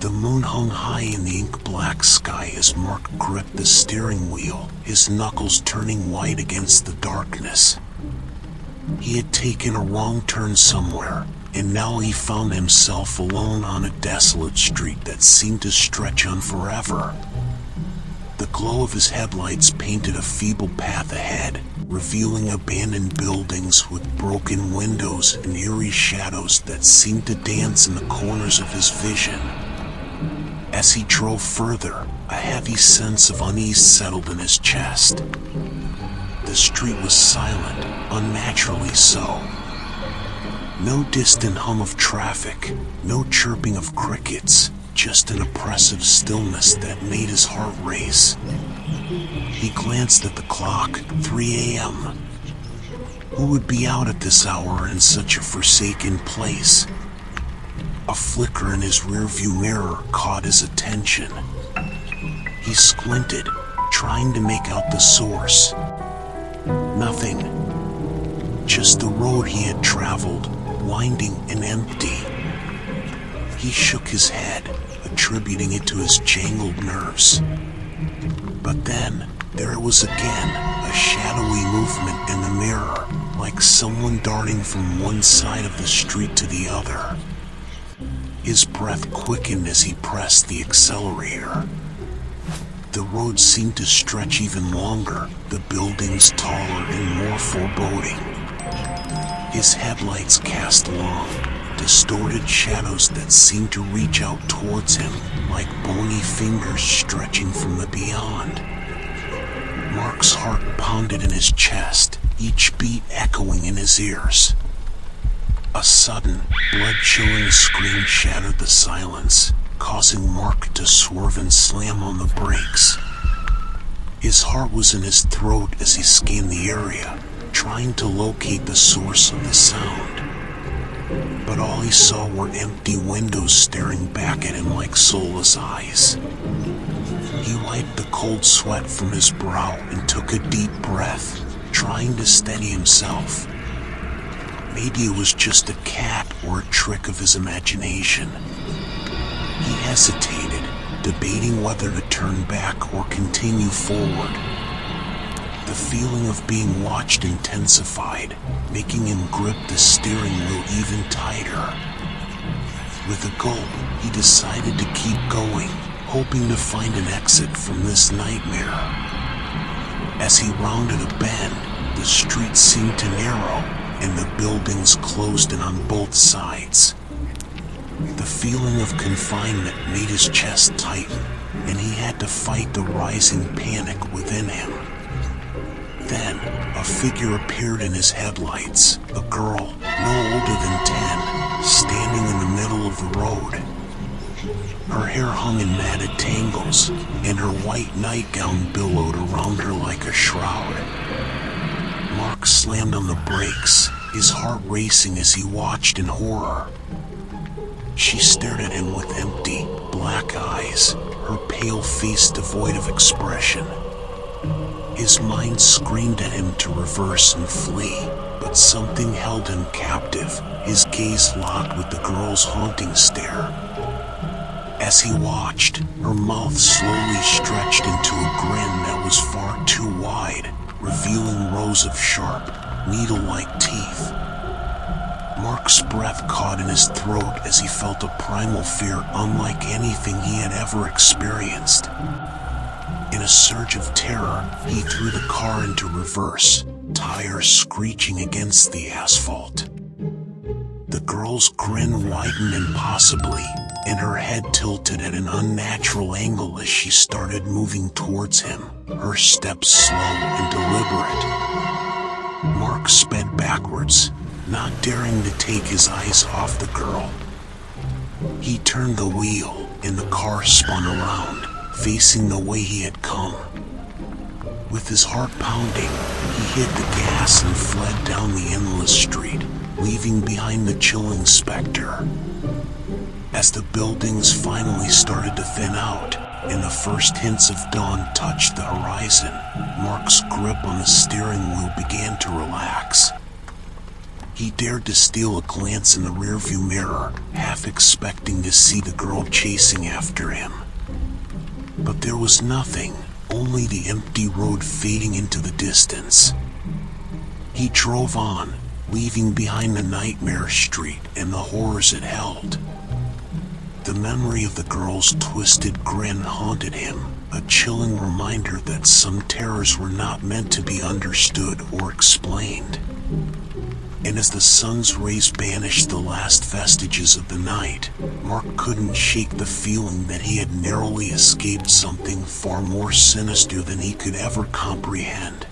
The moon hung high in the ink-black sky as Mark gripped the steering wheel, his knuckles turning white against the darkness. He had taken a wrong turn somewhere, and now he found himself alone on a desolate street that seemed to stretch on forever. The glow of his headlights painted a feeble path ahead, revealing abandoned buildings with broken windows and eerie shadows that seemed to dance in the corners of his vision. As he drove further, a heavy sense of unease settled in his chest. The street was silent, unnaturally so. No distant hum of traffic, no chirping of crickets, just an oppressive stillness that made his heart race. He glanced at the clock, 3 a.m. Who would be out at this hour in such a forsaken place? A flicker in his rearview mirror caught his attention. He squinted, trying to make out the source. Nothing. Just the road he had traveled, winding and empty. He shook his head, attributing it to his jangled nerves. But then, there it was again, a shadowy movement in the mirror, like someone darting from one side of the street to the other. His breath quickened as he pressed the accelerator. The road seemed to stretch even longer, the buildings taller and more foreboding. His headlights cast long, distorted shadows that seemed to reach out towards him, like bony fingers stretching from the beyond. Mark's heart pounded in his chest, each beat echoing in his ears. A sudden, blood-chilling scream shattered the silence, causing Mark to swerve and slam on the brakes. His heart was in his throat as he scanned the area, trying to locate the source of the sound. But all he saw were empty windows staring back at him like soulless eyes. He wiped the cold sweat from his brow and took a deep breath, trying to steady himself. Maybe it was just a cat or a trick of his imagination. He hesitated, debating whether to turn back or continue forward. The feeling of being watched intensified, making him grip the steering wheel even tighter. With a gulp, he decided to keep going, hoping to find an exit from this nightmare. As he rounded a bend, the street seemed to narrow, and the buildings closed in on both sides. The feeling of confinement made his chest tighten, and he had to fight the rising panic within him. Then, a figure appeared in his headlights, a girl, no older than 10, standing in the middle of the road. Her hair hung in matted tangles, and her white nightgown billowed around her like a shroud. Mark slammed on the brakes, his heart racing as he watched in horror. She stared at him with empty, black eyes, her pale face devoid of expression. His mind screamed at him to reverse and flee, but something held him captive, his gaze locked with the girl's haunting stare. As he watched, her mouth slowly stretched into a grin that was far too wide, revealing rows of sharp, needle-like teeth. Mark's breath caught in his throat as he felt a primal fear unlike anything he had ever experienced. In a surge of terror, he threw the car into reverse, tires screeching against the asphalt. The girl's grin widened impossibly, and her head tilted at an unnatural angle as she started moving towards him, her steps slow and deliberate. Mark sped backwards, not daring to take his eyes off the girl. He turned the wheel, and the car spun around, facing the way he had come. With his heart pounding, he hit the gas and fled down the endless street, leaving behind the chilling specter. As the buildings finally started to thin out, and the first hints of dawn touched the horizon, Mark's grip on the steering wheel began to relax. He dared to steal a glance in the rearview mirror, half expecting to see the girl chasing after him. But there was nothing, only the empty road fading into the distance. He drove on, leaving behind the nightmare street and the horrors it held. The memory of the girl's twisted grin haunted him, a chilling reminder that some terrors were not meant to be understood or explained. And as the sun's rays banished the last vestiges of the night, Mark couldn't shake the feeling that he had narrowly escaped something far more sinister than he could ever comprehend.